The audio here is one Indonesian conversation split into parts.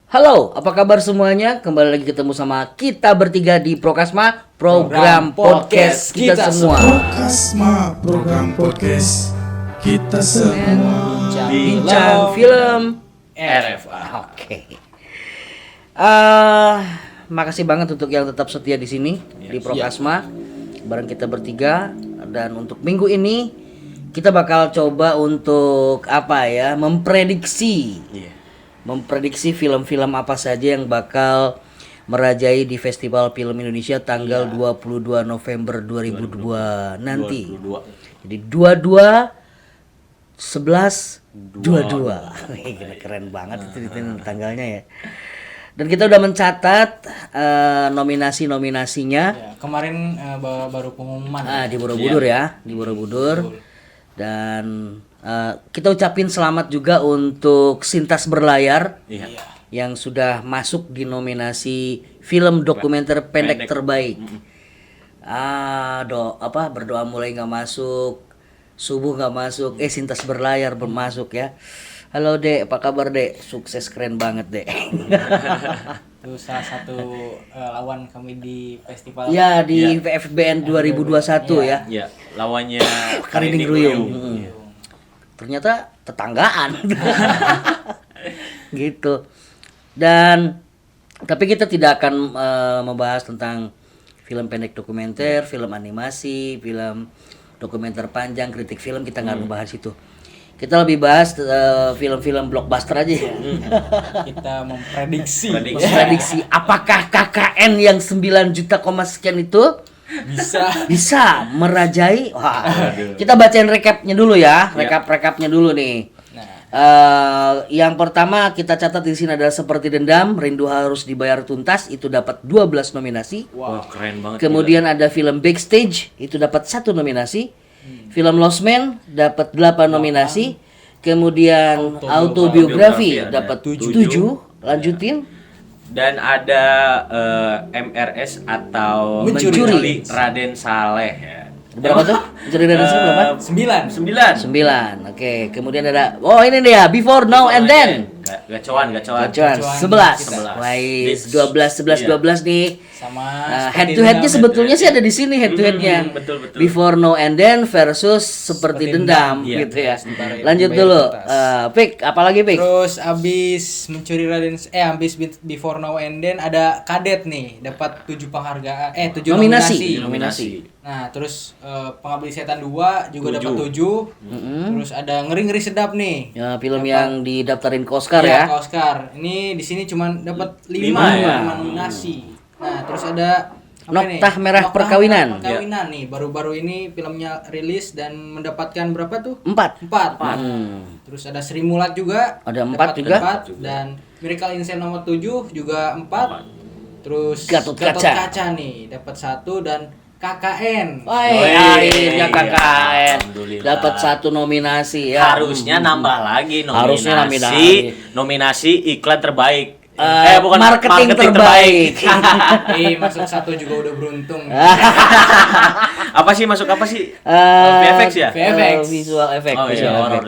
Halo, apa kabar semuanya? Kembali lagi ketemu sama kita bertiga di Prokasma, program podcast kita semua. Prokasma, program podcast kita semua. Bincang film RFA. Oke. Makasih banget untuk yang tetap setia di sini di Prokasma bareng kita bertiga, dan untuk minggu ini kita bakal coba untuk memprediksi film-film apa saja yang bakal merajai di Festival Film Indonesia tanggal 22 November 2002 nanti. 22. Jadi 22 11 22. Gila, keren banget itu tanggalnya ya. Dan kita udah mencatat nominasi-nominasinya. Ya, kemarin baru pengumuman. Di Borobudur ya, di Borobudur. Dan kita ucapin selamat juga untuk Sintas Berlayar yang sudah masuk di nominasi film dokumenter pendek terbaik. Berdoa mulai nggak masuk, subuh nggak masuk, Sintas Berlayar bermasuk ya. Halo Dek, apa kabar Dek? Sukses, keren banget Dek. Itu salah satu lawan kami di festival. Ya di VFBN 2021 ya. Ya, lawannya Karining Ruyung. Ternyata tetanggaan. Gitu. Dan tapi kita tidak akan membahas tentang film pendek dokumenter, film animasi, film dokumenter panjang, kritik film, kita nggak membahas itu. Kita lebih bahas film-film blockbuster aja. Kita memprediksi apakah KKN yang 9 juta sekian itu bisa merajai. Kita bacain recapnya dulu ya, recapnya dulu nih. Yang pertama kita catat di sini adalah Seperti Dendam, Rindu Harus Dibayar Tuntas, itu dapat 12 nominasi. Wah, keren banget. Kemudian ada film Backstage, itu dapat 1 nominasi. Film Lost Man dapat 8 nominasi. Kemudian Autobiografi dapat 7. Lanjutin. Dan ada MRS atau Mencuri Raden Saleh ya. Berapa tuh? Mencuri Raden Saleh berapa? 9. 9. Oke, kemudian ada ini dia, Before Now and Then. Gacoan. 11. Wais 12 nih. Sama Head to headnya sebetulnya sih ada di sini, head to headnya. Betul. Before Now and Then versus Seperti Dendam gitu ya. Lanjut dulu. Pik, apalagi Pik? Terus abis abis Before Now and Then ada Kadet nih, dapat 7 penghargaan, 7 nominasi. Nah, terus Pengabdi Setan 2 juga dapat 7. Terus ada Ngeri Sedap nih. Ya, film yang didaftarin ke Oscar ya. Ke Oscar. Ini di sini cuma dapat 5 nominasi. Nah, terus ada Noktah Merah Perkawinan. Nih, baru-baru ini filmnya rilis dan mendapatkan berapa tuh? 4. Terus ada Sri Mulat juga. Ada 4 juga. Dan Miracle in Cell nomor 7 juga 4. Terus Gatot Kaca nih dapat 1, dan KKN. Akhirnya KKN Alhamdulillah. dapat 1 nominasi ya. Harusnya nambah lagi Harusnya nominasi iklan terbaik. Marketing terbaik. Masuk 1 juga udah beruntung. Apa sih? VFX ya? VFX. Visual effect.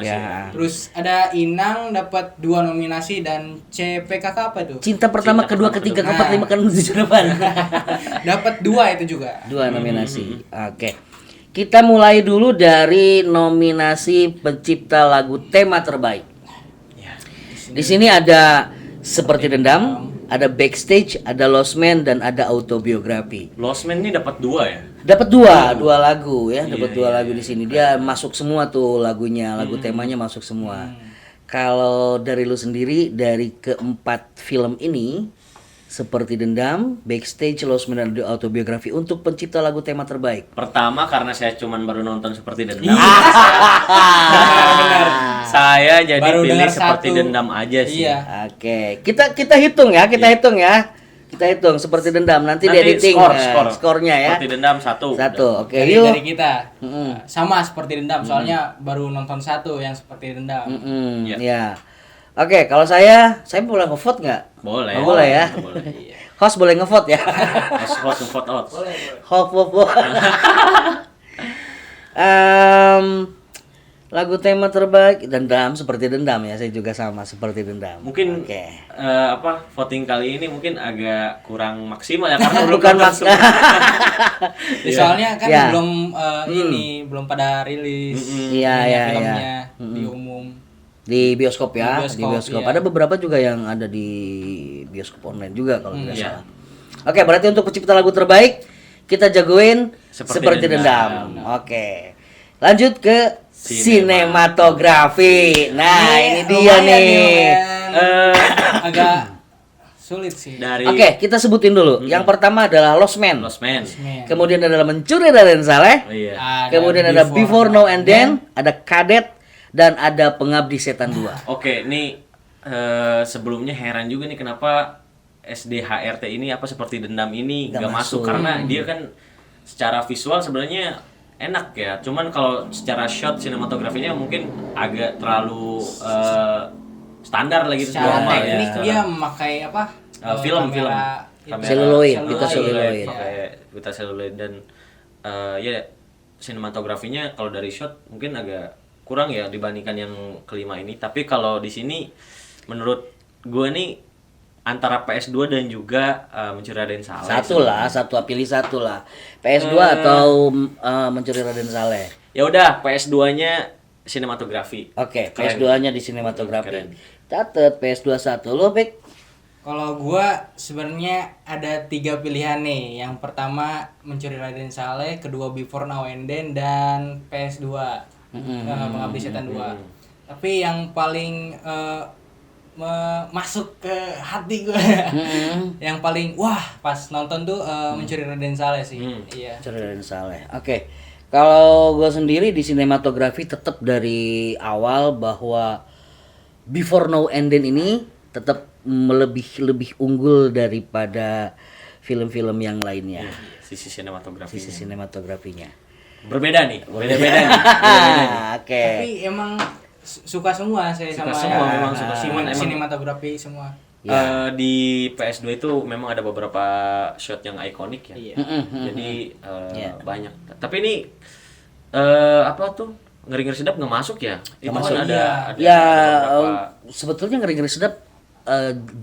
Ya. Terus ada Inang dapat 2 nominasi, dan CPKK apa tuh? Cinta pertama, kedua, ketiga, keempat, 5, kan 7, 8. Dapat 2 itu juga. 2 nominasi. Oke. Kita mulai dulu dari nominasi pencipta lagu tema terbaik. Di sini ada Seperti Dendam, ada Backstage, ada Lost Man, dan ada Autobiografi. Lost Man ini dapat 2 ya? Dapat 2 lagu ya, dapat 2 lagu di sini. Dia masuk semua tuh lagunya, lagu temanya masuk semua. Kalau dari lu sendiri, dari keempat film ini, Seperti Dendam, Backstage, Lost Man, dan Autobiografi, untuk pencipta lagu tema terbaik. Pertama karena saya cuman baru nonton Seperti Dendam. Saya jadi Baru pilih dengar Seperti 1. Dendam aja sih. Iya. Oke, kita hitung ya, kita hitung Seperti Dendam, nanti di editing skornya ya. Seperti Dendam 1. Oke, Dari yuk. kita. Sama Seperti Dendam, soalnya baru nonton 1 yang Seperti Dendam. Ya. Oke, kalau saya boleh ngevote nggak? Boleh. Oh, boleh ya. Boleh. Host boleh ngevote ya. Vote out. Vote. Lagu tema terbaik Dendam, seperti Dendam ya. Saya juga sama seperti Dendam. Mungkin Oke. voting kali ini mungkin agak kurang maksimal ya karena Bukan belum Mas. Soalnya kan Ya. belum belum pada rilis Iya. filmnya di umum. Di bioskop ya, Di di bioskop. bioskop, iya. Ada beberapa juga yang ada di bioskop online juga kalau tidak Iya. salah. Oke, berarti untuk pencipta lagu terbaik kita jagoin seperti Dendam. Oke. Lanjut ke sinematografi. Nah, ini dia lumayan nih. Agak sulit sih. dari Oke, kita sebutin dulu. Yang pertama adalah Lost Man. Lost Man. Kemudian adalah Mencuri Raden Saleh. Oh, iya. Kemudian ada Before Now and Then, ada Kadet, dan ada Pengabdi Setan 2. Oke, ini sebelumnya heran juga nih kenapa SDHRT ini apa seperti Dendam ini Nggak nggak masuk masuk. karena dia kan secara visual sebenarnya enak ya. Cuman kalau secara shot sinematografinya mungkin agak terlalu standar lagi gitu, Secara normal teknik ya. dia memakai apa? Film. Kamera Seluloid, seluloid, kita seluloid. pakai kita seluloid dan ya sinematografinya kalau dari shot mungkin agak kurang ya dibandingkan yang kelima ini. Tapi kalau di sini menurut gue nih antara PS2 dan juga Mencuri Raden Saleh. Pilih satu lah. PS2 atau Mencuri Raden Saleh. Ya udah, PS2-nya sinematografi. Oke, Keren. PS2-nya di sinematografi. Keren. Catet PS2 satu. Lo, Bek? Kalau gua sebenarnya ada 3 pilihan nih. Yang pertama Mencuri Raden Saleh, kedua Before Now and Then, dan PS2 Pengabdi Setan 2. Tapi yang paling masuk ke hati gue yang paling wah pas nonton tuh Mencuri Raden Saleh sih. Iya. Mencuri Raden Saleh. Oke. Kalau gue sendiri di sinematografi tetap dari awal bahwa Before Now and Then ini tetap lebih unggul daripada film-film yang lainnya. Sisi sinematografi. Sisi sinematografinya. Berbeda nih. Beda-beda nih. Oke. Tapi emang suka semua saya Suka sama semua, memang suka semua. Emang sinematografi semua. di PS2 itu memang ada beberapa shot yang ikonik ya. Iya. Jadi Iya. banyak. Tapi ini apa tuh? Ngeri-ngeri sedap nggak masuk ya? Itu masuk. kan ada Ya beberapa sebetulnya ngeri-ngeri sedap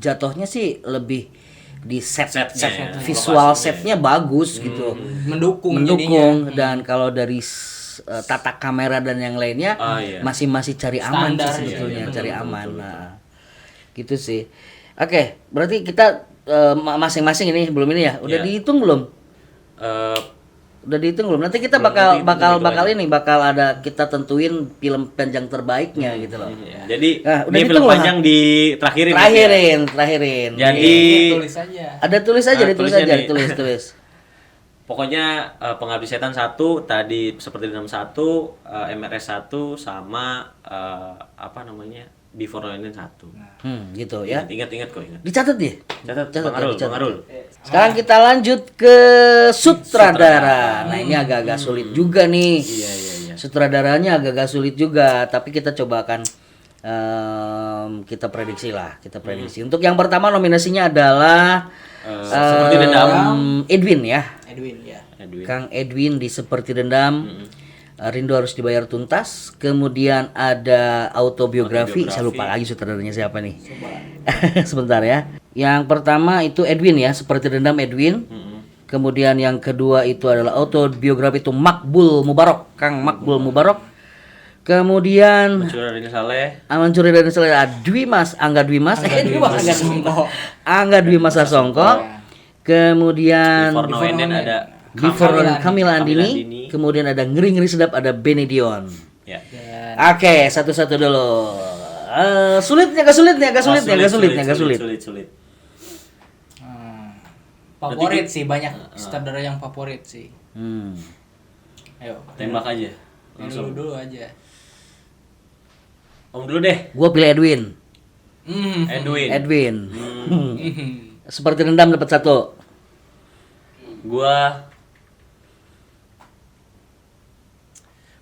jatuhnya sih lebih di Setnya ya, visual lokasinya. setnya bagus gitu, Mendukung dan kalau dari tata kamera dan yang lainnya iya. masih cari aman Standar, sih sebetulnya, iya, cari aman. Nah, gitu sih. Oke, berarti kita masing-masing ini belum ini ya, udah Iya. dihitung belum? Eh, Udah dihitung belum? Nanti kita Belum, nanti bakal itu bakal ada kita tentuin film panjang terbaiknya gitu loh. jadi Nah, udah ini dihitung film loh, panjang di terakhirin. Trakhirin. Jadi Ini tulis aja. Ada tulis aja, Nah, ditulis tulisnya aja, nih. tulis. Pokoknya Pengabdi Setan 1, tadi seperti Dendam 1, MRS 1 sama apa namanya? Before Now and Then 1. Gitu ya. Ingat kok, ingat. Dicatat ya? Catat Catat, Bang Arul, dicatat. Bang Arul. Sekarang kita lanjut ke sutradara. Nah, ini agak-agak sulit juga nih. Iya. Sutradaranya agak-agak sulit juga, tapi kita coba akan kita prediksi lah, kita prediksi. Untuk yang pertama nominasinya adalah Seperti Dendam. Edwin ya. Edwin ya. Edwin. Kang Edwin di Seperti Dendam. Rindu Harus Dibayar Tuntas. Kemudian ada autobiografi. Saya lupa lagi sutradaranya siapa nih. Sebentar ya. Yang pertama itu Edwin ya, Seperti Dendam Edwin. Kemudian yang kedua itu adalah autobiografi itu Makbul Mubarok, Kang Makbul Mubarok. Kemudian Mencuri Raden Saleh. Mencuri Raden Saleh Angga Dwi Mas Sasongko. Kemudian Before Now and Then ada Before Kamila Kamila Andini. Andini. Kemudian ada Ngeri-Ngeri Sedap, ada Benedion. Ya. Oke, satu-satu dulu. Agak sulit. Sulit. Favorit sih, banyak sutradara yang favorit sih. Ayo, Tembak aja. langsung dulu aja. Om dulu deh. Gua pilih Edwin. Edwin. Seperti Dendam dapat 1. Gua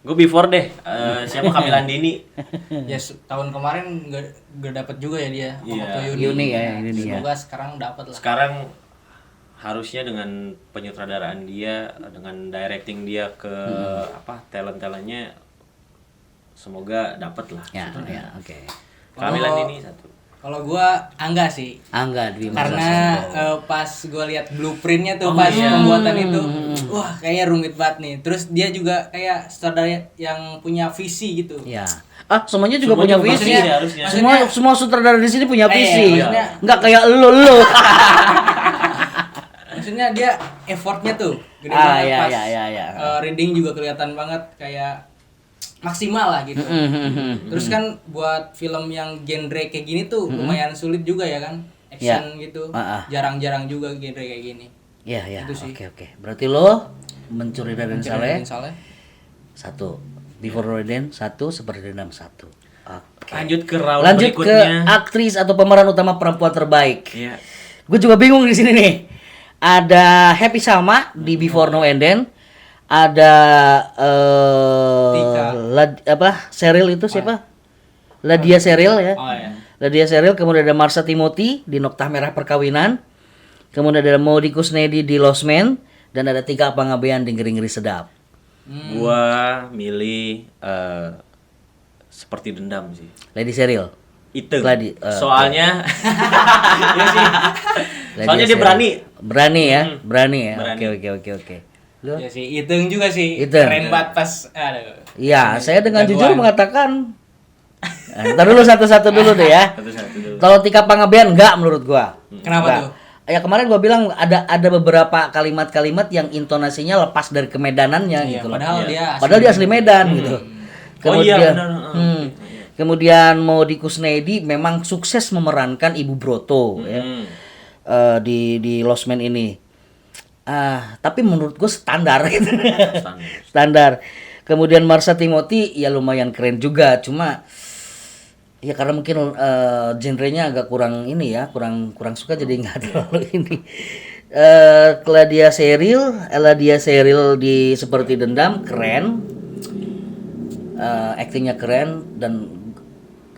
Before deh. Siapa Kamila Andini? Ya tahun kemarin gak dapet juga ya dia. Iya. Waktu Yuni ya, ini dia. Semoga sekarang dapat lah. Sekarang harusnya dengan penyutradaraan dia, dengan directing dia ke talent-talentnya semoga dapat lah. Ya, oke. Kehamilan ini satu. Kalau gua Angga sih. Angga Dwi Karena pas gua lihat blueprintnya tuh pas pembuatan itu, wah kayaknya rumit banget nih. Terus dia juga kayak sutradara yang punya visi gitu. Ya. Semuanya juga punya visi. Harusnya. Semua sutradara di sini punya visi. maksudnya- Enggak kayak lu. Maksudnya dia effortnya tuh gede Ah, banget ya, pas ya. reading juga kelihatan banget kayak maksimal lah gitu. Terus kan buat film yang genre kayak gini tuh lumayan sulit juga ya kan, action gitu. Jarang-jarang juga genre kayak gini. Ya. Itu sih. Oke. Berarti lo Mencuri Raden Saleh Saleh. 1, Before Raden 1, Seperti Dendam 1. Oke. Lanjut ke round Lanjut ke berikutnya. aktris atau pemeran utama perempuan terbaik. Iya. Gue juga bingung di sini nih. Ada Happy Salma di Before Now and Then. Ada Cheryl itu siapa? Ladia Cheryl ya. Oh ya. Ladia Cheryl, kemudian ada Marsha Timothy di Noktah Merah Perkawinan. Kemudian ada Maudie Kusnedi di Lost Man dan ada Tika Panggabean di Ngeri-Ngeri Sedap. Gua milih Seperti Dendam sih. Lady Cheryl. Itu. Iya Soalnya Lady soalnya dia Cheryl. Berani ya. Berani. Oke. Lu? Ya sih, Iteng juga sih. Iteng. Keren banget pas aduh. Iya, saya dengan Jagoan. jujur mengatakan. Ntar dulu satu-satu dulu deh ya. Satu-satu dulu. Kalau Tika Panggabean enggak menurut gua. Kenapa Enggak. tuh? Ya kemarin gua bilang ada beberapa kalimat-kalimat yang intonasinya lepas dari kemedanannya Iya, gitu loh. padahal dia Dia asli Medan gitu. Kemudian, benar. kemudian Maudie Kusnedi memang sukses memerankan Ibu Broto ya. Di Lost Man ini. Tapi menurut gue standar gitu. Standar. Kemudian Marsha Timothy ya lumayan keren juga, cuma ya karena mungkin genrenya agak kurang ini ya, kurang suka jadi nggak terlalu ini. Ladia Cheryl di Seperti Dendam keren. Aktingnya keren dan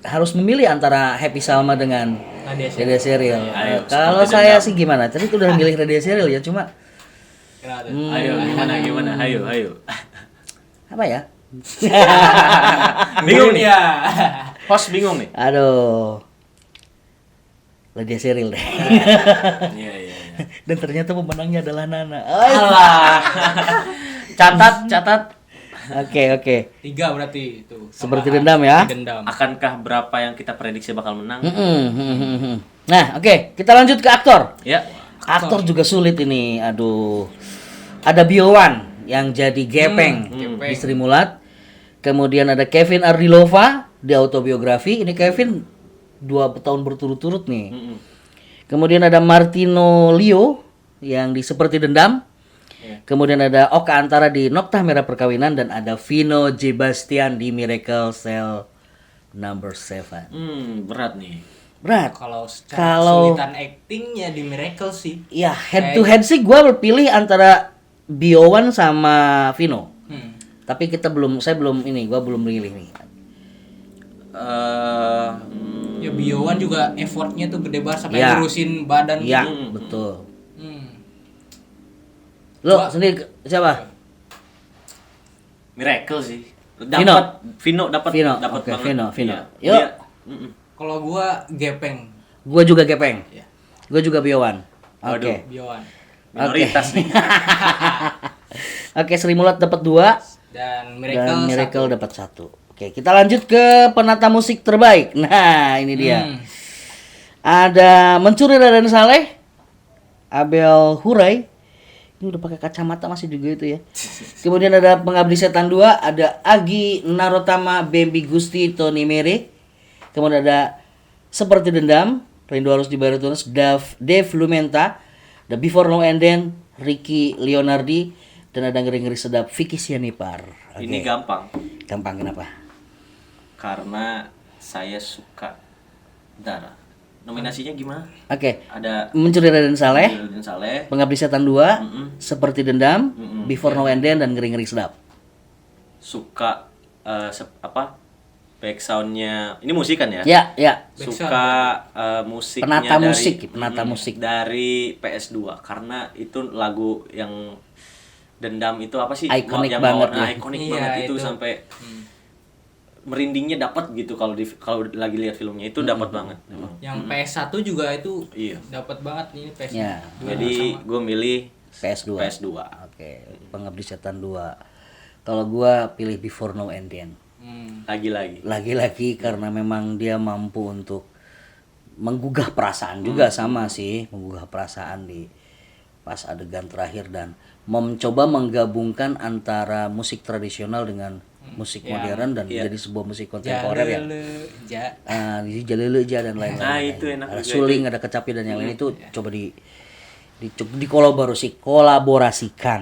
harus memilih antara Happy Salma dengan Ladia Cheryl. Kalau saya sih gimana? Tadi udah milih Ladia Cheryl ya, cuma Kenapa tuh? Ayo gimana? Ayo. apa ya? Bingung nih. Ya. Host bingung nih. Aduh. Ladia Cheryl deh. Iya. Dan ternyata pemenangnya adalah Nana. Alah. Catat. Oke. 3 berarti itu. Seperti Dendam ya. Dendam. Akankah berapa yang kita prediksi bakal menang? Nah, oke, kita lanjut ke aktor. Ya. Aktor juga sulit ini. Aduh. Ada Biowan yang jadi Gepeng di Sri Mulat. Kemudian ada Kevin Ardilova di Autobiografi. Ini Kevin 2 tahun berturut-turut nih. Kemudian ada Martino Leo yang di Seperti Dendam. Kemudian ada Oka Antara di Noktah Merah Perkawinan dan ada Vino J. Bastian di Miracle Cell Number 7. Berat nih. Berat. Kalau Kalau- kesulitan actingnya di Miracle sih. Ya head to head sih gue pilih antara Biowan sama Vino. Tapi saya belum milih nih. Ya Biowan juga effortnya tuh gede banget sampai Ya. ngurusin badan Ya gitu. betul. Hmm. Lo sendiri siapa? Miracle sih. Vino. Dapat Vino. dapat Oke, banget. Vino. Iya. Yuk. Dia- Kalau gua Gepeng. Gue juga Gepeng. Ya. Gue juga Biowan. Waduh. Oke. Biowan. Minoritas nih. Oke, Sri Mulat dapat 2 Dan dan Miracle, Miracle dapat 1. Oke, kita lanjut ke penata musik terbaik. Nah, ini dia. Ada Mencuri Raden Saleh, Abel Hurai. Ini udah pakai kacamata masih juga itu ya. Kemudian ada Pengabdi Setan 2, ada Agi Narotama, Bambi Gusti, Tony Mere. Kemudian ada Seperti Dendam, Rindu Harus Dibayar Tuntas, Dave Lumenta, The Before Now and Then, Ricky Leonardi, dan ada Ngeri-Ngeri Sedap, Vicky Sianipar. Oke. Ini gampang. Gampang kenapa? Karena saya suka Dara. Nominasinya gimana? Oke. Ada Mencuri Raden Saleh, Raden Saleh, Pengabdi Setan 2, Seperti Dendam, Before Now and Then, dan Ngeri-Ngeri Sedap. suka back soundnya. Ini musik kan ya? Ya. Suka musiknya Penata musik. dari PS2 karena itu lagu yang Dendam itu apa sih? Ikonik Yang banget mawar- ya. ikonik Iya, banget itu itu. sampai merindingnya dapat gitu kalau kalau lagi lihat filmnya itu dapat banget. Yang PS1 juga itu Iya. dapat banget nih PS. Ya. Jadi gue milih PS2. PS2. Oke, Pengabdi Setan 2. Kalau gua pilih Before Now and Then. Lagi-lagi. Lagi-lagi karena memang dia mampu untuk menggugah perasaan juga sama sih, menggugah perasaan di pas adegan terakhir dan mencoba menggabungkan antara musik tradisional dengan musik modern dan menjadi sebuah musik kontemporer yang di Jalele Ja dan lain-lain. Nah, itu enak ada juga suling, ada kecapi dan yang lain itu coba dikolaborasikan.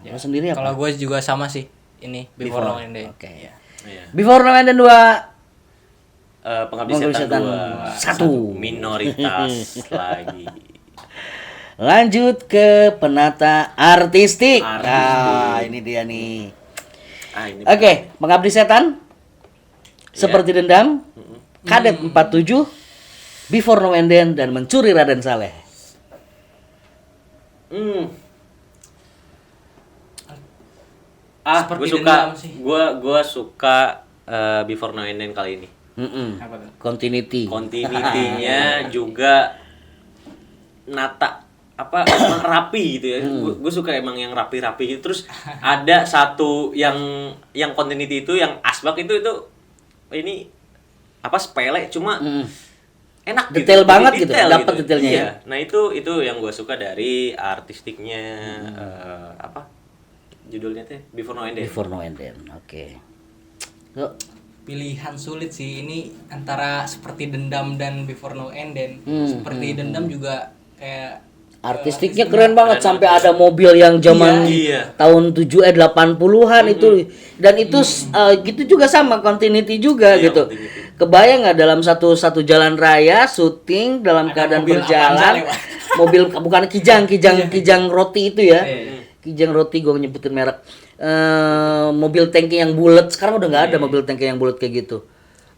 Lo sendiri apa? Kalau gue juga sama sih. Ini Before Now and Then. Oke. Iya. Iya. Before Now and Then 2. Pengabdi Pengabdi Setan Setan 2. 1. Minoritas lagi. Lanjut ke penata artistik. Artistik. Nah, ini dia nih. Ini Oke, Pengabdi Setan. Seperti Dendam. Kadet 47. Before Now and Then dan Mencuri Raden Saleh. Seperti gue suka. Dendam sih. Gue suka Before Now and Then kali ini. Apa tuh? Continuity. Continuity-nya juga nata apa emang rapi gitu ya. Gue suka emang yang rapi-rapi gitu. Terus ada satu yang continuity itu yang asbak itu ini apa sepele cuma enak Detail gitu. banget Jadi gitu, detail dapat detailnya Iya. ya. Nah, itu yang gue suka dari artistiknya apa judulnya teh Before Now and Then. Before Now and Then. Oke. Yuk. Pilihan sulit sih ini antara Seperti Dendam dan Before Now and Then. Seperti Dendam juga kayak Artistiknya keren banget sampai ada mobil yang zaman Iya. tahun 80-an itu dan itu gitu juga sama continuity juga Iya, gitu. continuity. Kebayang nggak dalam satu jalan raya syuting dalam keadaan mobil berjalan Avanza lewat. mobil bukan kijang roti itu ya. Kijang roti gue nyebutin merek. Mobil tangki yang bulat sekarang udah nggak ada mobil tangki yang bulat kayak gitu.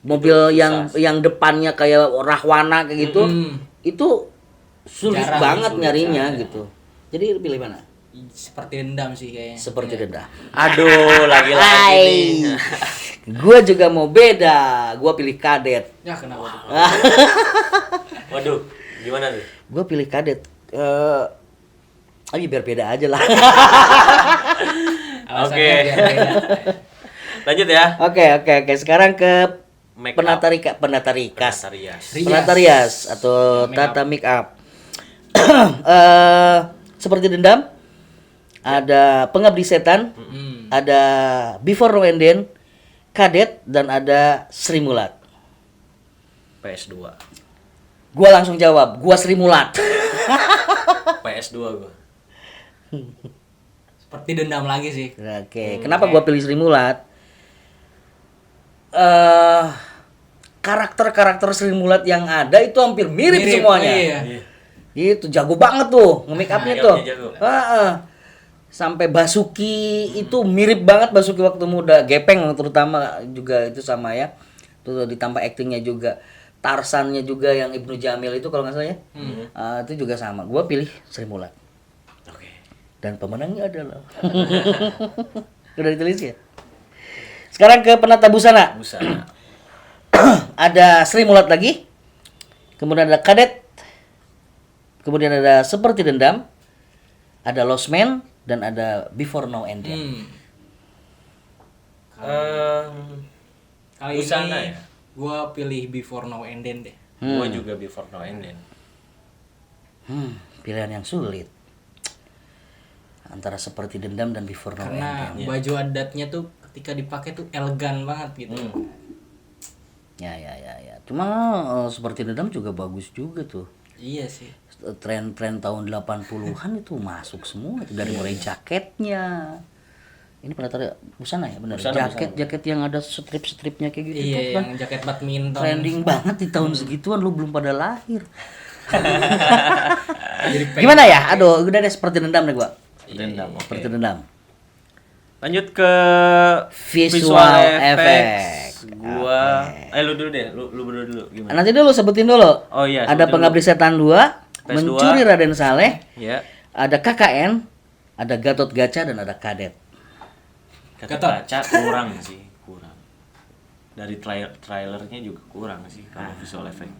Mobil yang depannya kayak Rahwana kayak gitu. Itu sulit Jarang, banget sulit, nyarinya gitu. Jadi lu pilih mana? Seperti Dendam sih kayaknya. Seperti Dendam. Aduh, lagi-lagi nih. Gue juga mau beda. Gue pilih Kadet. Ya kenapa tuh? Waduh, gimana tuh? Gue pilih Kadet. Biar beda aja lah. Alasannya Oke. biar beda. Lanjut ya. Oke. Sekarang ke Make penata up. rias. Rias. Penata rias atau Make tata make up. Seperti Dendam. Ada Pengabdi Setan. Ada Before Now and Then, Kadet dan ada Sri Mulat. PS2. Gua langsung jawab, gua Sri Mulat. PS2 gua. Seperti Dendam lagi sih. Oke, kenapa gua pilih Sri Mulat? Karakter-karakter Sri Mulat yang ada itu hampir mirip semuanya. Iya. Itu jago banget tuh nge-make up-nya Make tuh. up-nya jago. Sampai Basuki itu mirip banget Basuki waktu muda. Gepeng terutama juga itu sama ya. Tuh ditambah aktingnya juga. Tarsannya juga yang Ibnu Jamil itu kalau nggak salah ya. Itu juga sama. Gua pilih Sri Mulat. Oke. Dan pemenangnya adalah udah ditulis ya. Sekarang ke penata busana. Busana. Ada Sri Mulat lagi. Kemudian ada Kadet. Kemudian ada Seperti Dendam. Ada Lost Man dan ada Before Now and Then. Kali Busana ini ya? gua pilih Before Now and Then deh. Gua juga Before Now and Then. Pilihan yang sulit. Antara Seperti Dendam dan Before Now and Karena Then. baju adatnya tuh ketika dipakai tuh elegan banget gitu. Ya. Cuma Seperti Dendam juga bagus juga tuh. Iya sih. Tren-tren tahun 80-an itu masuk semua itu dari mulai jaketnya. Ini penata busana ya benar. Busana, Jaket yang ada strip-stripnya kayak gitu Iya, tuh kan. yang jaket badminton. Trending banget di tahun segituan lu belum pada lahir. Jadi Gimana ya? Aduh, udah deh Seperti Dendam deh gua. Dendam. Oke. Seperti Dendam. Lanjut ke Visual effects. Gua lu dulu deh, lu berdua dulu gimana? Nanti dulu sebutin dulu. Oh iya, Ada sebutin Pengabdi Setan 2, PS2. Mencuri Raden Saleh, Ya. ada KKN, ada Gatot Kaca dan ada Kadet. Gatot. Kaca kurang sih, kurang. dari trailernya juga kurang sih kalau visual effect.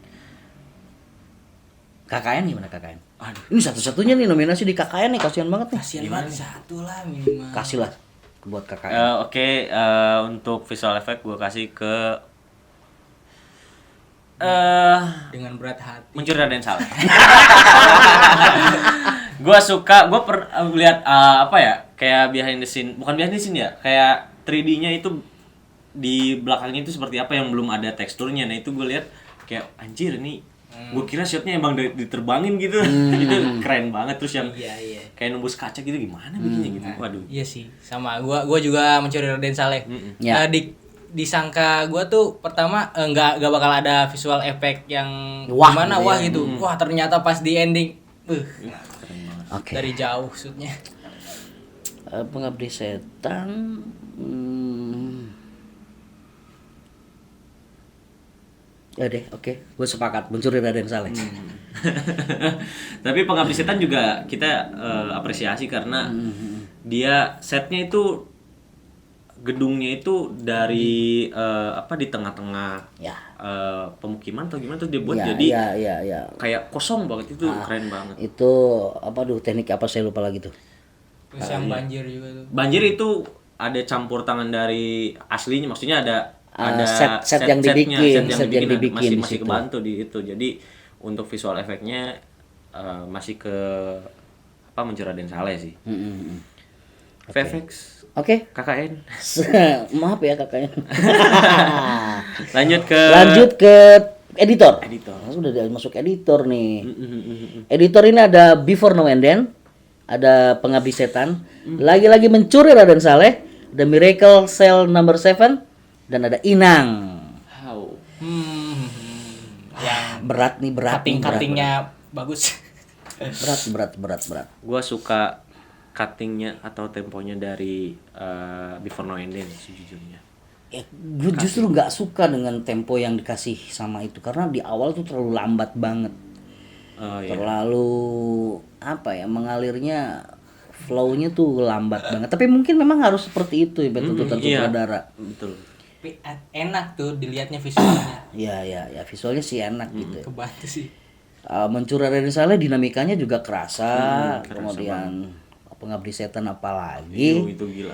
KKN gimana KKN? Aduh. Ini satu-satunya nih nominasi di KKN nih, kasihan banget nih. Kasian banget satu lah minimal. Kasih lah buat KKN. Oke, untuk visual effect gue kasih ke Dengan berat hati. Mencuri Raden Saleh. Gue suka, gue lihat apa ya, kayak behind the scene, bukan behind the scene ya, kayak 3D-nya itu di belakangnya itu seperti apa yang belum ada teksturnya. Nah itu gue lihat kayak anjir ini, gue kira shotnya emang diterbangin gitu, itu keren banget. Terus yang Iya. kayak nembus kaca gitu gimana bikinnya gitu, waduh. Iya sih, sama gua juga Mencuri Raden Saleh. Ya. Disangka gua tuh pertama nggak bakal ada visual effect yang Wah, gimana gitu wah ya. gitu. Wah, ternyata pas di ending Oke. dari jauh shootnya. Pengabdi Setan. Ya deh, oke. Gue sepakat Mencuri Raden Saleh. Tapi Pengabdi Setan juga kita apresiasi karena dia setnya itu gedungnya itu dari di tengah-tengah Ya. pemukiman atau gimana tuh dia buat Ya, jadi ya. kayak kosong banget, itu keren banget. Itu teknik apa saya lupa lagi tuh. Terus yang banjir juga tuh. Banjir itu ada campur tangan dari aslinya, maksudnya ada set yang dibikin masih di situ. kebantu di itu. Jadi untuk visual efeknya masih ke Mencuri Raden Saleh sih. VFX Oke. KKN. Maaf ya kakaknya. Lanjut ke editor. editor. Sudah masuk editor nih. Editor ini ada Before Now and Then, ada Pengabdi Setan, lagi-lagi Mencuri Raden Saleh, The Miracle Cell Number 7, dan ada Inang. How? Yang Berat nih. cutting-cuttingnya bagus. Berat. Gua suka cuttingnya atau temponya dari Before Now and Then sejujurnya. Gue justru nggak suka dengan tempo yang dikasih sama itu karena di awal tuh terlalu lambat banget. Oh iya. Terlalu mengalirnya flow-nya tuh lambat banget. Tapi mungkin memang harus seperti itu ya tuntutan sutradara. Betul. Tapi enak tuh dilihatnya visualnya. Ya, visualnya sih enak gitu. Kebantu sih. Mencuri Raden Saleh dinamikanya juga kerasa, kemudian Pengabdi Setan apalagi. Itu gila.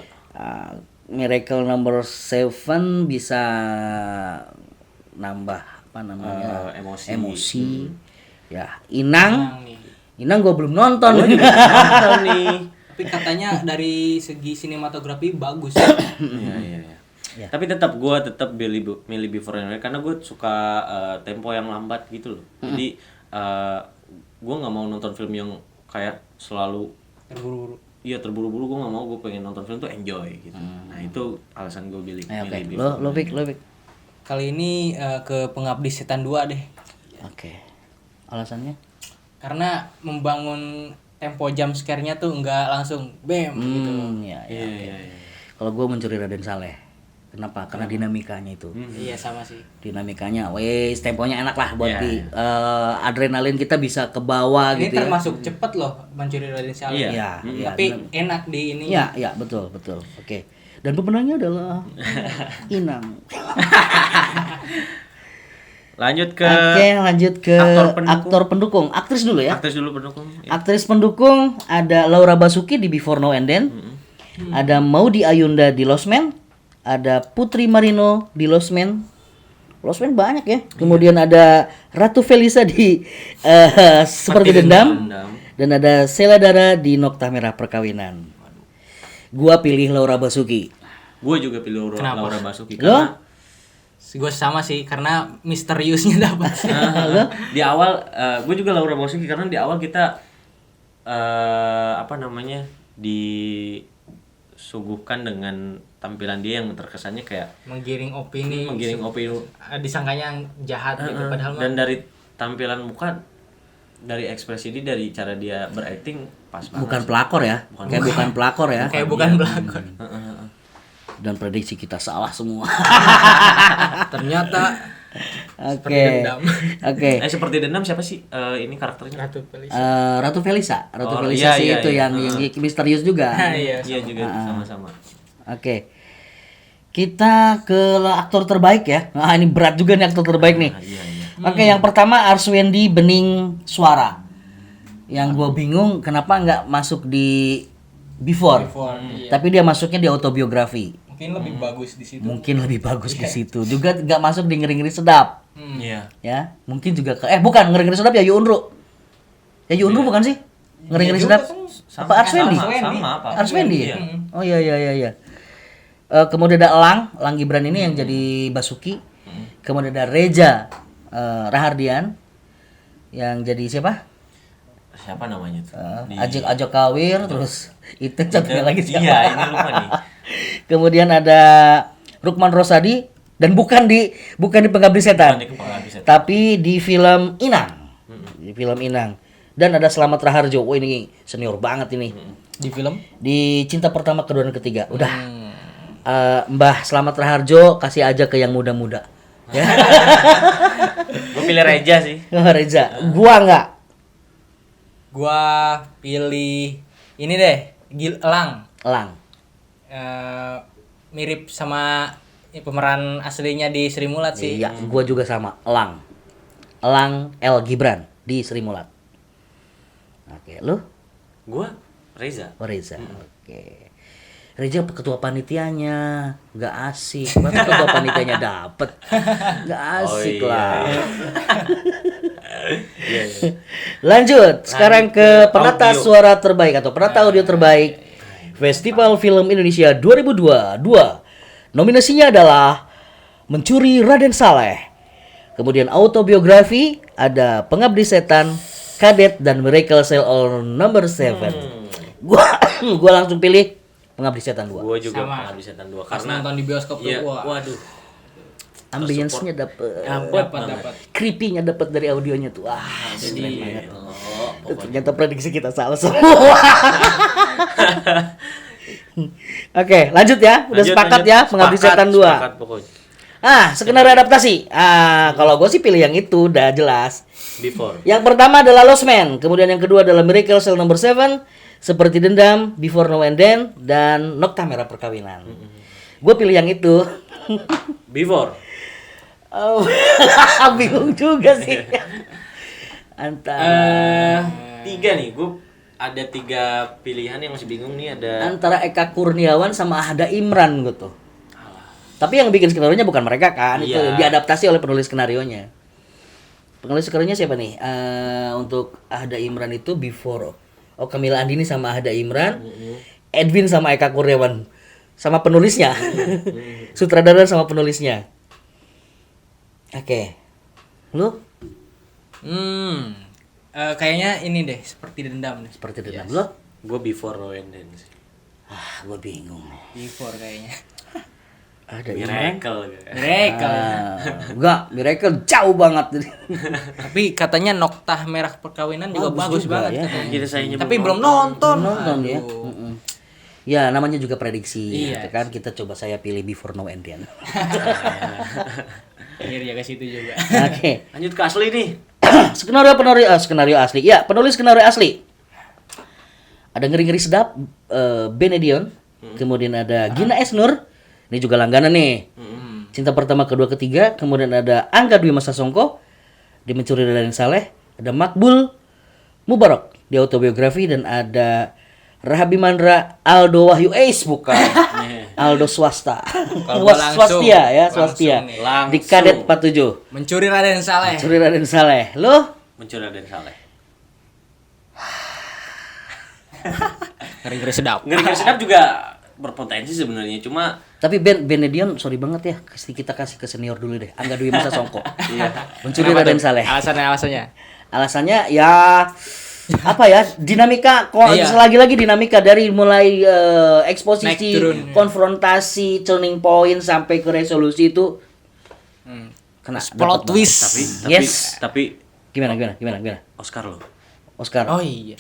Miracle Number 7 bisa nambah emosi. Ya, Inang gue belum nonton. Tahu nih. Tapi katanya dari segi sinematografi bagus. Iya. Ya. Tapi tetap milih Before Now and Then karena gue suka tempo yang lambat gitu loh. Jadi gue nggak mau nonton film yang kayak selalu Terburu-buru. Iya terburu-buru, gue nggak mau. Gue pengen nonton film tuh enjoy gitu. Nah itu alasan gue milih. Oke. Lo Vic. Kali ini ke Pengabdi Setan 2 deh. Oke. Alasannya? Karena membangun tempo jump scare-nya tuh nggak langsung bam gitu. Iya. Kalau gue Mencuri Raden Saleh. Kenapa? Karena dinamikanya itu. Iya sama sih. Dinamikanya, temponya enak lah buat adrenalin kita bisa ke bawah Ini gitu ya. termasuk cepet loh Mencuri Raden Saleh. Iya. Tapi enak di ini. Iya, betul. Oke. Dan pemenangnya adalah Inang. Lanjut ke aktor pendukung. Aktris dulu ya. Aktris dulu pendukung. Ya. Aktris pendukung ada Laura Basuki di Before Now and Then. Ada Maudy Ayunda di Lost Man. Ada Putri Marino di Lost Man. Lost Man banyak ya. Kemudian ada Ratu Felisa di Seperti Dendam. Dan ada Sheila Dara di Nokta Merah Perkawinan. Gua pilih Laura Basuki. Gua juga pilih Laura Basuki Lo? Gue sama sih karena misteriusnya dapat. Di awal gue juga Laura Basuki karena di awal kita disuguhkan dengan tampilan dia yang terkesannya kayak menggiring opini. Disangkanya yang jahat gitu padahal dan dari tampilan muka, dari ekspresi dia, dari cara dia berakting pas banget. Bukan pelakor ya. Bukan pelakor ya. Kayak bukan pelakor. Dan prediksi kita salah semua. Ternyata Oke. Seperti Dendam siapa sih ini karakternya? Ratu Felisa. Iya, sih iya, itu iya. yang misterius juga. Iya juga sama-sama. Oke. Kita ke aktor terbaik ya. Nah, ini berat juga nih aktor terbaik nih. Iya. Oke, yang pertama Arswendi Bening Suara. Yang gue bingung kenapa nggak masuk di Before. Iya. Tapi dia masuknya di autobiografi. Mungkin lebih bagus di situ. Mungkin lebih bagus di situ. Juga nggak masuk di Ngeri-Ngeri Sedap. Iya. Ya, mungkin juga bukan Ngeri-Ngeri Sedap ya Yuunru. Ya Yuunru bukan sih? Ngeri-Ngeri Iya juga Sedap. kan. Apa Arswendi? Sama apa? Arswendi ya? Iya. Oh iya. Kemudian ada Elang Gibran ini yang jadi Basuki. Kemudian ada Reza Rahardian yang jadi siapa? Siapa namanya tuh? Ajak Kawir, terus itu satunya lagi siapa? Iya, ini lupa nih. Kemudian ada Rukman Rosadi dan bukan di Pengabdi Setan. Bukan di Pengabdi Setan. Tapi di film Inang. Di film Inang. Dan ada Slamet Raharjo. Wah, ini senior banget ini. Di film? Di Cinta Pertama, Kedua dan Ketiga. Udah. Mbah Slamet Raharjo kasih aja ke yang muda-muda. Ya. Gue pilih Reja sih. Reza. Gua enggak. Gua pilih ini deh, Elang. Elang. Mirip sama pemeran aslinya di Sri Mulat sih. Iya, gua juga sama. Elang L Gibran di Sri Mulat. Oke, lu? Gue Reza. Oh, Reza. Oke. Reza ketua panitianya nggak asik. Masa ketua panitianya dapet? Nggak asik lah. Iya. Lanjut, sekarang ke penata audio. suara terbaik atau penata audio terbaik Festival Film Indonesia 2022. Nominasinya adalah Mencuri Raden Saleh. Kemudian autobiografi ada Pengabdi Setan, Kadet dan Miracle Cell on Number 7. Gua langsung pilih Pengabdi Setan 2. Gue juga Sama. Pengabdi Setan 2 Pas karena nonton di bioskop tuh, iya, wah. waduh. Ambience-nya dapet. Dapat. Creepy-nya dapet dari audionya tuh. Wah, keren banget. Ternyata prediksi kita salah semua. Oke, lanjut ya. Udah sepakat ya Pengabdi Setan 2. Sepakat pokoknya. Skenario adaptasi. Kalau gue sih pilih yang itu, udah jelas. Before. Yang pertama adalah Lost Man, kemudian yang kedua adalah Miracle Cell Number 7, Seperti Dendam, Before Now and Then, dan Nokta Merah Perkawinan. Gue pilih yang itu. Before. Oh, bingung juga sih. Antara 3 nih, gue ada 3 pilihan yang masih bingung nih, ada antara Eka Kurniawan sama Ahda Imran gitu. Tapi yang bikin skenario-nya bukan mereka kan, itu Iya. diadaptasi oleh penulis skenario-nya. Penulis skenario-nya siapa nih? Untuk Ahda Imran itu Before. Oh, Kamila Andini sama Ahda Imran. Edwin sama Eka Kurniawan sama penulisnya. Sutradara sama penulisnya. Oke. Lu Kayaknya ini deh, Seperti Dendam nih. seperti dendam lu? gue Before Now and Then sih. Gue bingung. Before kayaknya. Ahda Imran. Miracle. Mereka. Enggak, Miracle jauh banget. Tapi katanya Nokta Merah Perkawinan juga bagus juga banget ya. katanya. Kita sayangnya Tapi belum nonton. Nonton ya. Aduh. Ya, namanya juga prediksi Iya. gitu kan. Kita coba saya pilih Before Now and Then. Akhirnya ke situ juga. Oke. Lanjut ke asli nih. Skenario asli. Ya, penulis skenario asli. Ada Ngeri-Ngeri Sedap, Benedion. Kemudian ada Gina Esnur. Ini juga langganan nih. Cinta Pertama, Kedua, Ketiga. Kemudian ada Angga Dwi Masa Songko di Mencuri Raden Saleh. Ada Makbul Mubarak di autobiografi. Dan ada Rahabi Mandra Aldo Wahyu bukan. Aldo Swasta. Kalau gua langsung, Swastia ya, langsung Swastia. nih. Di Langsung. Kadet 47. Mencuri Raden Saleh. Mencuri Raden Saleh. Lo? Mencuri Raden Saleh. Ngeri-ngeri sedap. Ngeri-ngeri sedap juga berpotensi sebenarnya, cuma Tapi Benedion, sorry banget ya, kita kasih ke senior dulu deh. Angga Dwi Masa Songko. iya. Mencuri Kenapa Raden tuh? Saleh. Alasannya. Alasannya ya apa ya, dinamika Iya. lagi-lagi dinamika dari mulai Naik eksposisi, turun. konfrontasi, turning point sampai ke resolusi itu kena Plot dapat twist. Tapi gimana Oscar loh. Oscar. Oh iya.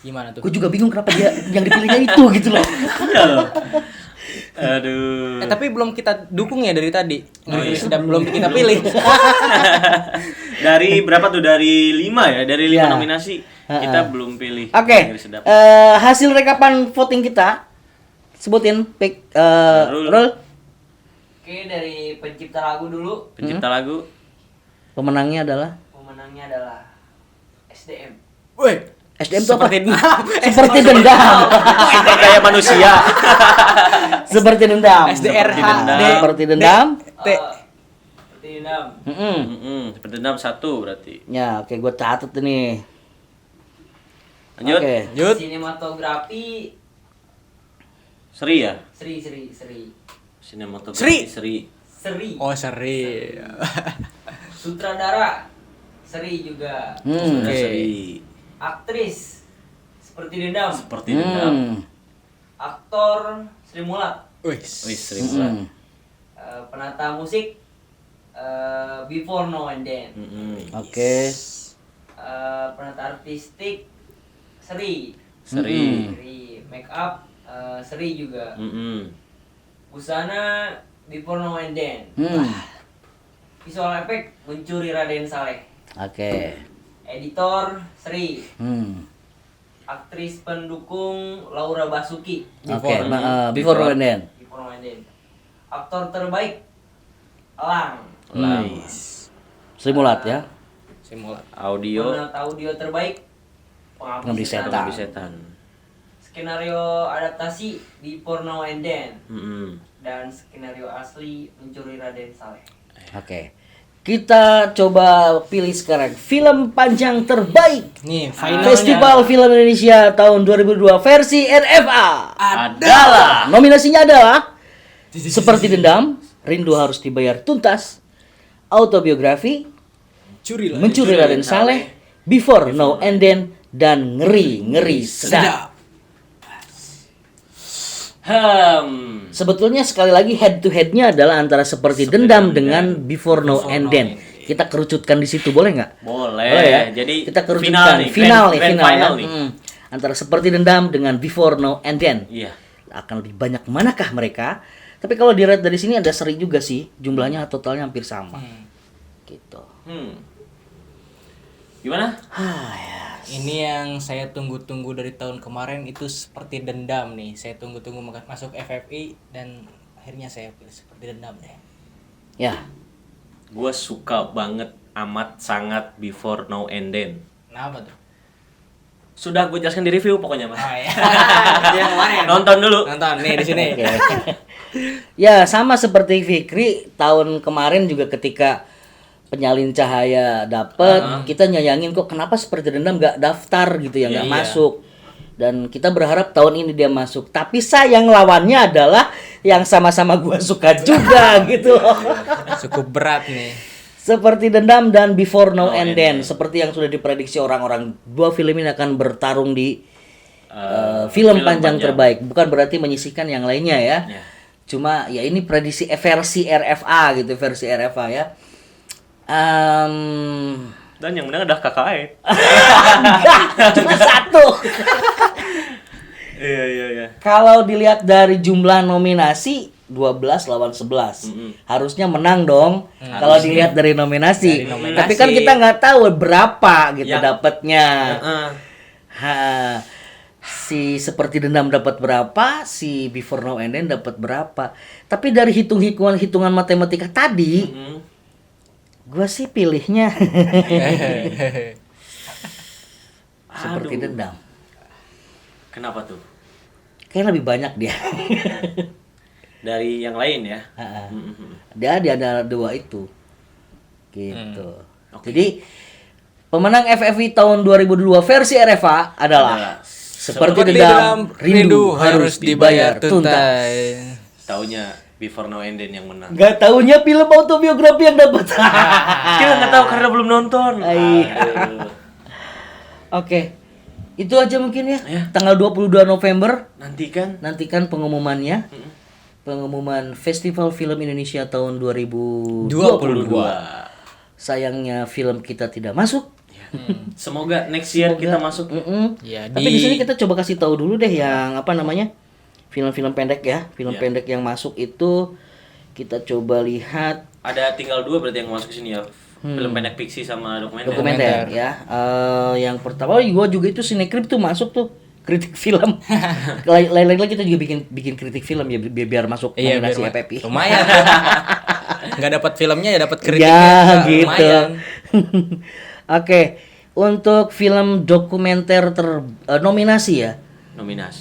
Gimana tuh? Gue juga bingung kenapa dia yang dipilihnya itu gitu loh. Aduh. Tapi belum kita dukung ya dari tadi. Ngeri-ngeri sedap belum kita pilih. Dari berapa tuh? Dari 5 ya? Dari 5 Ya. nominasi kita belum pilih. Oke, Ngeri Sedap. hasil rekapan voting kita sebutin pick Rul. Rul. Oke, dari pencipta lagu dulu. Pencipta lagu. Pemenangnya adalah SDM. Woi, SDM itu apa? Seperti dendam. kayak manusia. Seperti dendam. SDRH. Seperti dendam. Seperti dendam. Seperti dendam 1 berarti. Ya, oke, gue catat nih. Lanjut. Oke. Lanjut. Sinematografi Seri ya? Sri. Sinematografi Seri. Oh, Seri. Sutradara Sri juga. Sudah Oke. Seri. Aktris Seperti Dendam. Seperti dendam. Aktor Sri Mulat. Wih, Seri Mulat. Penata musik Before Now and Then. Oke. Penata artistik Sri. Seri. Make up Sri juga. Busana Before Now and Then. Visual effect Mencuri Raden Saleh. Oke. Editor Sri. Aktris pendukung Laura Basuki. Oke, before and then. Before Now and Then. Aktor terbaik Elang. Nice. Sri Mulat ya. Simulat. Audio. Penata audio terbaik Pengabdi Setan. Pengabdi Setan. Skenario adaptasi Before Now and Then. Dan skenario asli Mencuri Raden Saleh. Oke. Kita coba pilih sekarang film panjang terbaik Nih, finalnya. Festival Film Indonesia tahun 2002 versi RFA. Adalah. Nominasinya adalah Seperti Dendam, Rindu Harus Dibayar Tuntas, Autobiografi, Mencuri Raden Saleh, Before Now and Then, dan Ngeri Sedap. Sebetulnya sekali lagi head to headnya adalah antara Seperti Dendam dengan Before Now and Then. Kita kerucutkan di situ, boleh nggak? Boleh. ya. Jadi kita kerucutkan final final ya. ya. Antara Seperti Dendam dengan Before Now and Then. Iya. Akan lebih banyak manakah mereka? Tapi kalau dilihat dari sini ada Seri juga sih, jumlahnya totalnya hampir sama. Gitu. Gimana? Ini yang saya tunggu-tunggu dari tahun kemarin itu Seperti Dendam nih. Saya tunggu-tunggu masuk FFI dan akhirnya saya pilih Seperti Dendam deh. Ya. Gue suka banget amat sangat Before Now and Then. Kenapa tuh? Sudah gue jelaskan di review pokoknya mas. Oh, ya. Yang kemarin. Nonton dulu. Nonton nih di sini. Oke. Ya, sama seperti Fikri tahun kemarin juga ketika Penyalin Cahaya dapet, kita nyayangin kok kenapa Seperti Dendam nggak daftar gitu ya, nggak Iya. masuk. Dan kita berharap tahun ini dia masuk. Tapi sayang lawannya adalah yang sama-sama gua suka juga gitu. Cukup berat nih. Seperti Dendam dan Before Now Now and and Then. Then. Seperti yang sudah diprediksi orang-orang, dua film ini akan bertarung di film panjang terbaik. Bukan berarti menyisihkan yang lainnya ya. Ya. Cuma ya ini prediksi versi RFA gitu, versi RFA ya. Dan yang menang adalah KKN. Cuma satu. Iya. Kalau dilihat dari jumlah nominasi 12 lawan 11. Harusnya menang dong. Kalau dilihat dari nominasi. Dari nominasi. Tapi kan kita nggak tahu berapa gitu Ya. dapatnya. Si Seperti Dendam dapat berapa, si Before Now and Then dapat berapa. Tapi dari hitungan matematika tadi, gua sih pilihnya Seperti Aduh. Dendam. Kenapa tuh? Kayaknya lebih banyak dia. Dari yang lain ya. Dia ada dua itu. Gitu. Jadi pemenang FFI tahun 2002 versi RFA adalah Seperti Dendam, Rindu Harus Dibayar Tuntas. Taunya Before Now and Then yang menang. Gak taunya film autobiografi yang dapat. Kita nggak tahu karena belum nonton. Aduh. Oke. Itu aja mungkin ya. Tanggal 22 November nantikan pengumumannya. Pengumuman Festival Film Indonesia tahun 2022. Sayangnya film kita tidak masuk. Semoga next year kita masuk. Ya, Tapi di sini kita coba kasih tahu dulu deh yang apa namanya? Film-film pendek ya. Film Iya. pendek yang masuk itu kita coba lihat Ada tinggal 2 berarti yang masuk ke sini ya. Film pendek fiksi sama dokumenter. dokumenter ya. Yang pertama gua juga itu Cinecrip tuh masuk tuh. kritik film. Lain-lain kita juga bikin kritik film ya biar masuk nominasi FFI. Lumayan. Nggak dapat filmnya ya dapat kritiknya. Ya gitu. Lumayan. Oke, untuk film dokumenter nominasi ya.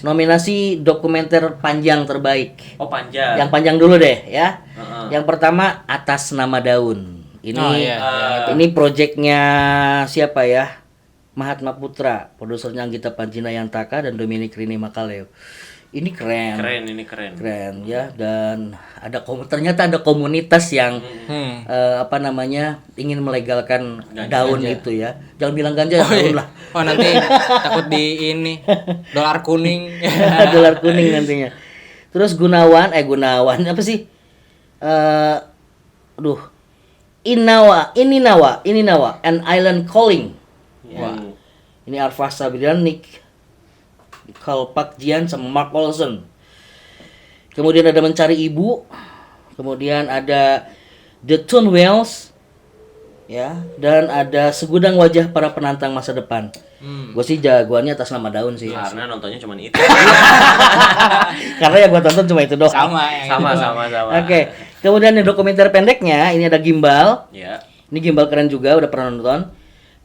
Nominasi dokumenter panjang terbaik. Oh, panjang. Yang panjang dulu deh ya. Yang pertama Atas Nama Daun. Ini proyeknya siapa ya? Mahatma Putra, produsernya Anggita Panjinayantaka dan Dominic Rini Makaleo. Ini keren ya, dan ternyata ada komunitas yang ingin melegalkan daun itu ya. Jangan bilang ganja, daun lah. Oh, nanti takut di ini dolar kuning. Dolar kuning nantinya. Terus Gunawan apa sih? Ininawa, An Island Calling. Wah. Ini Arfa Sabiran, Nick Pak Jian sama Mark Olson. Kemudian ada Mencari Ibu. Kemudian ada The Tune Wells. Ya, dan ada Segudang Wajah Para Penantang Masa Depan. Gue sih jagoannya Atas Nama Daun sih. Karena nontonnya cuma itu. Karena yang gue tonton cuma itu doang. Sama. Oke. Kemudian yang dokumenter pendeknya ini ada Gimbal. Ya. Ini Gimbal keren juga, udah pernah nonton.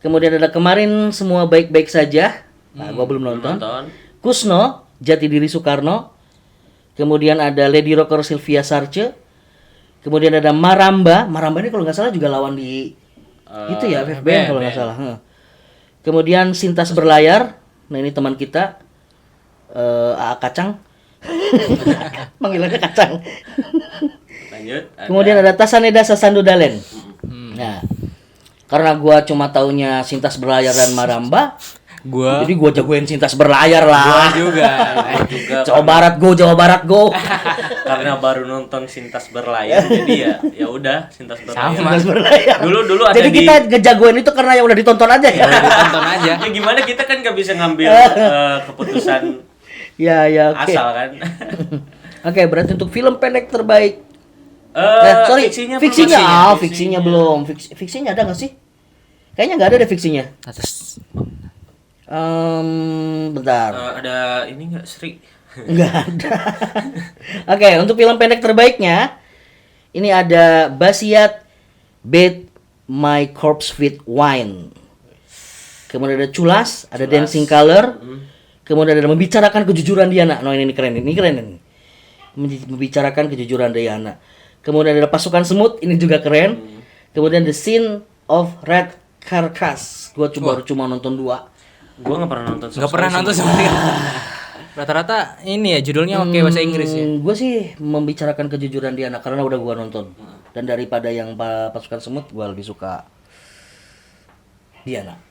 Kemudian ada Kemarin Semua Baik-Baik Saja. Nah, gua belum nonton. Kusno, Jati Diri Soekarno. Kemudian ada Lady Rocker Sylvia Sarce. Kemudian ada Maramba. Maramba ini kalau nggak salah juga lawan di itu ya, FFBN kalau nggak salah. Kemudian Sintas Berlayar. Nah, ini teman kita AA Kacang. Panggilannya Kacang. Lanjut. Kemudian ada Tasaneda Sasandu Dalen. Nah, karena gua cuma taunya Sintas Berlayar dan Maramba, jadi gua jagoin Sintas Berlayar lah. Gua juga. Jawa Barat go. Karena baru nonton Sintas Berlayar, jadi ya udah Sintas Berlayar. Sama. Sintas Berlayar. Dulu ada jadi kita ngejagoin itu karena yang udah ditonton aja ya. Ditonton aja. Ya gimana kita kan nggak bisa ngambil keputusan Ya, oke. asal kan. Oke, berarti untuk film pendek terbaik. Fiksinya belum. Fiksinya ada nggak sih? Kayaknya nggak ada deh fiksinya. Atas. Bentar. Ada ini nggak Sri? Nggak ada. Oke, untuk film pendek terbaiknya ini ada Basiat Bathe My Corpse with Wine. Kemudian ada Culas, ada Dancing Color. Kemudian ada Membicarakan Kejujuran Diana. No, ini keren ini. Membicarakan Kejujuran Diana. Kemudian ada Pasukan Semut, ini juga keren. Kemudian The Scene of Red Carcass. Gua cuma nonton 2. Gua nggak pernah nonton. Nggak pernah nonton sama dia. Rata-rata ini ya judulnya oke bahasa Inggris ya. Gue sih Membicarakan Kejujuran Diana karena udah gua nonton. Dan daripada yang Pasukan Semut, gua lebih suka Diana.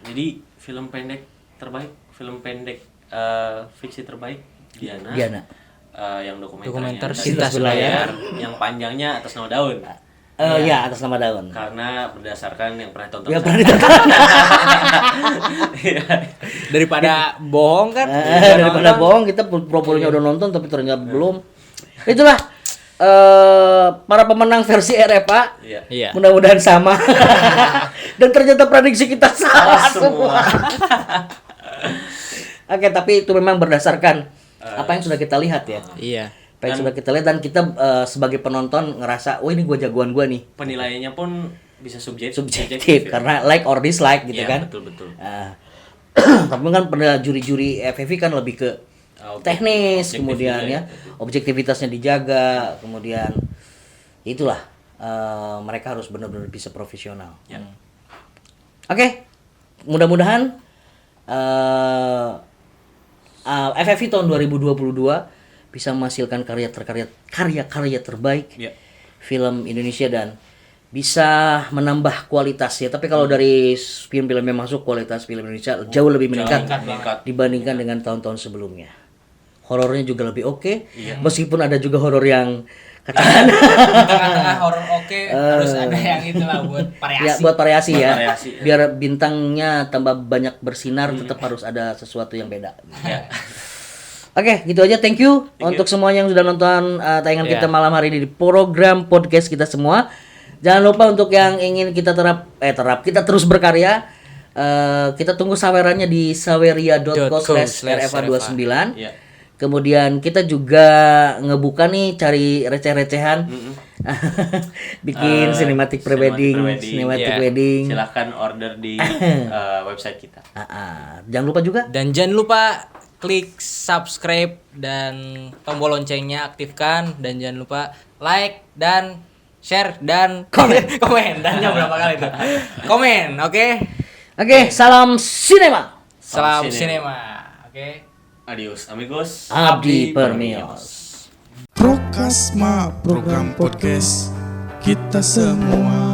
Jadi film pendek terbaik, fiksi terbaik Diana. Yang dokumenter Sintas Berlayar, yang panjangnya Atas Nama Daun. Ya, Atas Nama Daun. Karena berdasarkan yang pernah tonton. Ya pernah ditonton. Daripada bohong kan? Daripada bohong kita pura-puranya udah nonton tapi ternyata belum. Itulah para pemenang versi RFA. Iya. Mudah-mudahan sama. Dan ternyata prediksi kita salah semua. Oke, tapi itu memang berdasarkan apa yang sudah kita lihat ya. Iya. Apa yang sudah kita lihat dan kita sebagai penonton ngerasa, oh ini jagoan gua nih. Penilaiannya pun bisa subjektif karena like or dislike gitu kan. Betul. Tapi kan pernah juri-juri FFI kan lebih ke teknis, kemudian ya objektivitasnya dijaga, kemudian itulah mereka harus benar-benar bisa profesional. Oke, mudah-mudahan FFI tahun 2022 bisa menghasilkan karya-karya terbaik film Indonesia dan bisa menambah kualitas ya. Tapi kalau dari film-film yang masuk, kualitas film Indonesia jauh lebih meningkat dibandingkan dengan tahun-tahun sebelumnya. Horornya juga lebih oke. Meskipun ada juga horor yang katakan tengah-tengah horor harus ada yang itulah buat variasi. Ya, buat variasi ya. Biar bintangnya tambah banyak bersinar, tetap harus ada sesuatu yang beda. Oke, gitu aja. Thank you untuk semua yang sudah nonton tayangan kita malam hari ini di program podcast kita semua. Jangan lupa untuk yang ingin kita kita terus berkarya, Kita tunggu sawerannya di saweria.co/rfa29. Iya. Kemudian kita juga ngebuka nih cari receh-recehan. Bikin cinematic pre-wedding, cinematic wedding. Silahkan order di website kita. Jangan lupa juga. Dan jangan lupa klik subscribe dan tombol loncengnya aktifkan, dan jangan lupa like dan share dan komen. Dan berapa kali itu? Komen, oke? Oke, salam sinema. Salam sinema. Oke. Adios amigos. Abdi Permios. Prokasma program podcast kita semua.